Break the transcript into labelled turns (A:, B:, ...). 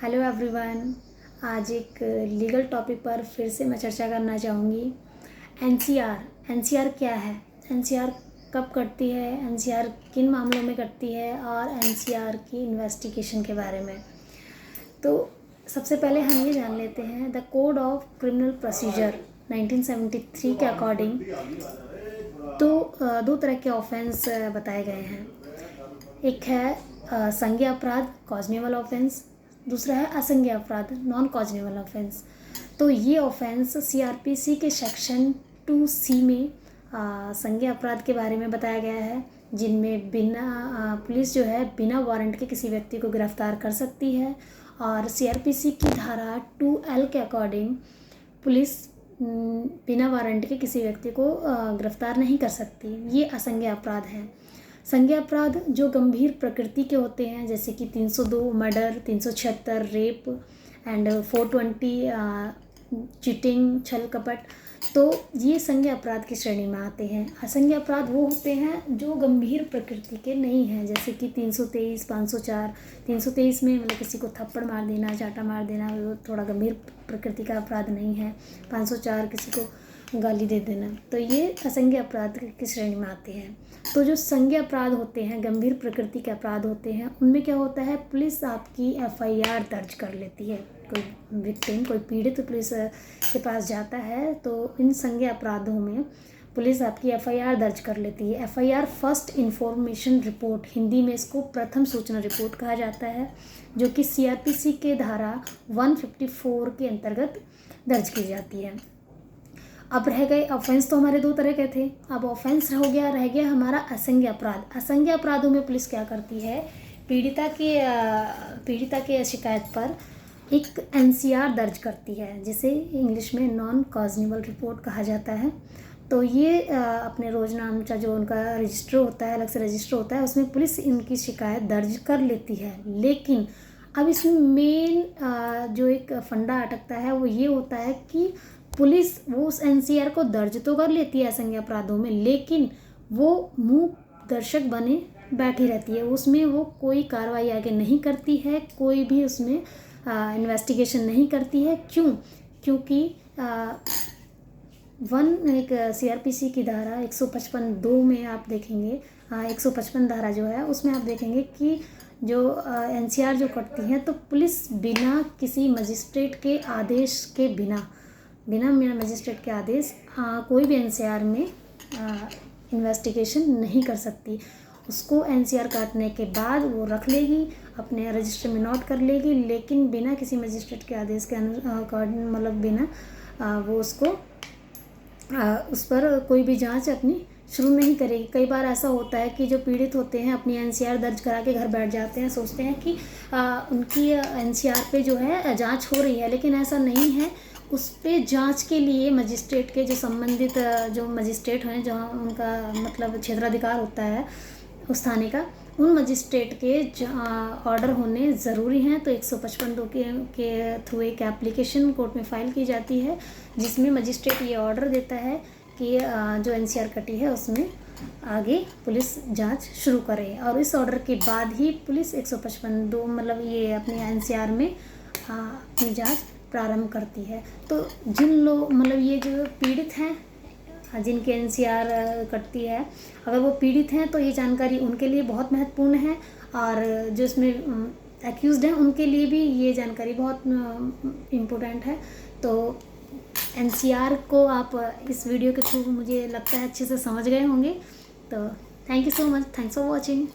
A: Hello everyone. आज एक legal topic पर फिर से मैं चर्चा करना चाहूँगी। एनसीआर क्या है? एनसीआर कब कटती है? एनसीआर किन मामलों में कटती है? और एनसीआर की इन्वेस्टिगेशन के बारे में। तो सबसे पहले हम ये जान लेते हैं the code of criminal procedure 1973 के अकॉर्डिंग दो तरह के ऑफेंस बताए गए हैं। एक है संज्ञेय अपराध कॉजनेबल ऑफेंस, दूसरा है असंज्ञेय अपराध नॉन कॉजनेबल ऑफेंस। तो ये ऑफेंस सीआरपीसी के सेक्शन 2C में संज्ञेय अपराध के बारे में बताया गया है, जिनमें पुलिस जो है बिना वारंट के किसी व्यक्ति को गिरफ्तार कर सकती है। और सीआरपीसी की धारा 2L के अकॉर्डिंग पुलिस बिना वारंट के किसी व्यक्ति को गिरफ्तार नहीं कर सकती। ये असंज्ञेय अपराध है। संज्ञेय अपराध जो गंभीर प्रकृति के होते हैं, जैसे कि 302 मर्डर, 376 रेप एंड 420 चीटिंग छल कपट, तो ये संज्ञेय अपराध की श्रेणी में आते हैं। असंज्ञेय अपराध वो होते हैं जो गंभीर प्रकृति के नहीं हैं, जैसे कि 323, 504। 323 में मतलब किसी को थप्पड़ मार देना, चाटा मार देना, वो थोड़ा गंभीर प्रकृति का अपराध नहीं है। 504 किसी को गाली दे देना, तो ये असंज्ञेय अपराध की श्रेणी में आते हैं। तो जो संज्ञेय अपराध होते हैं, गंभीर प्रकृति के अपराध होते हैं, उनमें क्या होता है, पुलिस आपकी एफआईआर दर्ज कर लेती है। कोई विक्टिम, कोई पीड़ित पुलिस के पास जाता है तो इन संज्ञेय अपराधों में पुलिस आपकी एफआईआर दर्ज कर लेती है। FIR first information report, Hindi में इसको प्रथम सूचना रिपोर्ट कहा जाता है, जो कि सीआरपीसी के धारा 154 के अंतर्गत दर्ज की जाती है। अब रह गए ऑफेंस, तो हमारे दो तरह के थे। अब ऑफेंस रह गया हमारा असंज्ञेय अपराध। असंज्ञेय अपराधों में पुलिस क्या करती है, पीड़िता के शिकायत पर एक एनसीआर दर्ज करती है, जिसे इंग्लिश में नॉन कॉजनेबल रिपोर्ट कहा जाता है। तो ये अपने रोजनामचा जो उनका रजिस्टर होता है, अलग से रजिस्टर होता है, उसमें पुलिस इनकी शिकायत दर्ज कर लेती है। लेकिन अब इसमें मेन जो एक फंडा अटकता है वो ये होता है कि पुलिस वो उस एनसीआर को दर्ज तो कर लेती है असंज्ञेय अपराधों में, लेकिन वो मूक दर्शक बने बैठी रहती है। उसमें वो कोई कार्रवाई आगे नहीं करती है, कोई भी उसमें इन्वेस्टिगेशन नहीं करती है। क्यों? क्योंकि एक सीआरपीसी की धारा 155(2) में आप देखेंगे, 155 धारा जो है उसमें आप देखेंगे कि जो एनसीआर जो करती है, तो पुलिस बिना किसी मजिस्ट्रेट के आदेश के बिना मजिस्ट्रेट के आदेश कोई भी एनसीआर में इन्वेस्टिगेशन नहीं कर सकती। उसको एनसीआर काटने के बाद वो रख लेगी, अपने रजिस्टर में नोट कर लेगी, लेकिन बिना किसी मजिस्ट्रेट के आदेश के मतलब बिना वो उसको उस पर कोई भी जांच अपनी शुरू नहीं करेगी। कई बार ऐसा होता है कि जो पीड़ित होते हैं अपनी एनसीआर दर्ज करा के घर बैठ जाते हैं, सोचते हैं कि उनकी एनसीआर पे जो है जांच हो रही है, लेकिन ऐसा नहीं है। उस पे जांच के लिए मजिस्ट्रेट के जो संबंधित जो मजिस्ट्रेट हैं, जहाँ उनका मतलब क्षेत्राधिकार होता है उस थाने का, उन मजिस्ट्रेट के ऑर्डर होने ज़रूरी हैं। तो 155(2) के थ्रू एक एप्लीकेशन कोर्ट में फ़ाइल की जाती है, जिसमें मजिस्ट्रेट ये ऑर्डर देता है कि जो एनसीआर कटी है उसमें आगे पुलिस जांच शुरू करे, और इस ऑर्डर के बाद ही पुलिस 155(2) मतलब ये अपने एनसीआर में अपनी जांच प्रारंभ करती है। तो जिन लोग मतलब ये जो पीड़ित हैं, जिनके एनसीआर कटती है, अगर वो पीड़ित हैं तो ये जानकारी उनके लिए बहुत महत्वपूर्ण है, और जो इसमें एक्यूज्ड हैं उनके लिए भी ये जानकारी बहुत इम्पोर्टेंट है। तो एनसीआर को आप इस वीडियो के थ्रू मुझे लगता है अच्छे से समझ गए होंगे। तो thank you so much, thanks for watching.